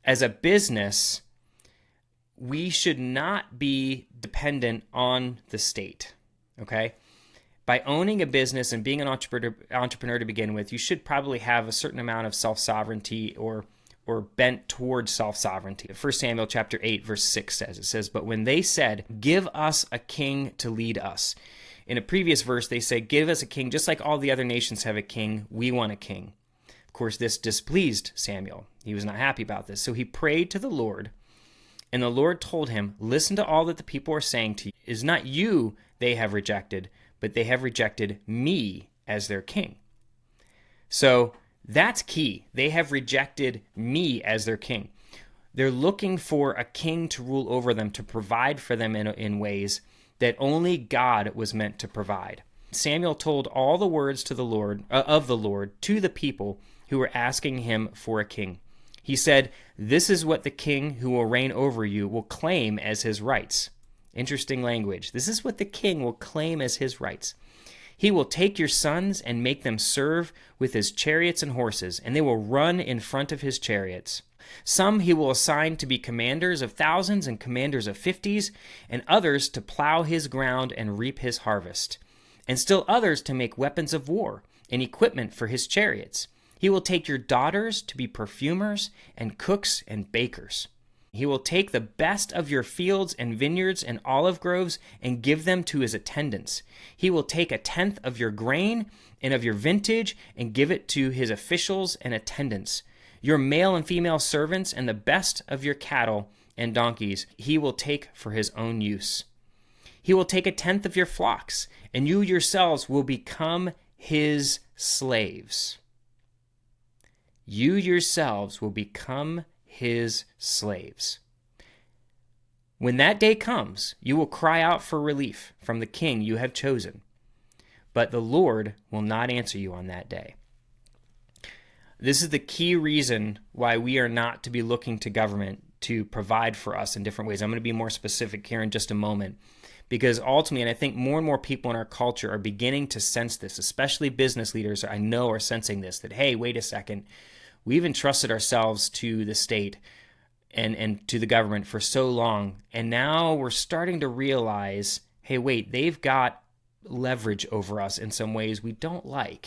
as a business, we should not be dependent on the state, okay? By owning a business and being an entrepreneur to begin with, you should probably have a certain amount of self-sovereignty or bent towards self-sovereignty. 1 Samuel chapter 8, verse 6 says, "But when they said, 'Give us a king to lead us,' in a previous verse, they say, 'Give us a king, just like all the other nations have a king. We want a king.' Of course, this displeased Samuel. He was not happy about this. So he prayed to the Lord, and the Lord told him, 'Listen to all that the people are saying to you. It is not you they have rejected, but they have rejected me as their king.'" So that's key. They have rejected me as their king. They're looking for a king to rule over them, to provide for them in ways that only God was meant to provide. Samuel told all the words to the Lord of the Lord to the people who were asking him for a king. He said, "This is what the king who will reign over you will claim as his rights." Interesting language. This is what the king will claim as his rights. "He will take your sons and make them serve with his chariots and horses, and they will run in front of his chariots. Some he will assign to be commanders of thousands and commanders of 50s, and others to plow his ground and reap his harvest, and still others to make weapons of war and equipment for his chariots. He will take your daughters to be perfumers and cooks and bakers. He will take the best of your fields and vineyards and olive groves and give them to his attendants. He will take a tenth of your grain and of your vintage and give it to his officials and attendants. Your male and female servants and the best of your cattle and donkeys he will take for his own use. He will take a tenth of your flocks, and you yourselves will become his slaves." You yourselves will become his slaves. When that day comes, you will cry out for relief from the king you have chosen, but the Lord will not answer you on that day. This is the key reason why we are not to be looking to government to provide for us in different ways. I'm going to be more specific here in just a moment, because ultimately, and I think more and more people in our culture are beginning to sense this, especially business leaders I know are sensing this, that, hey, wait a second, we've entrusted ourselves to the state and to the government for so long, and now we're starting to realize, hey, wait, they've got leverage over us in some ways we don't like.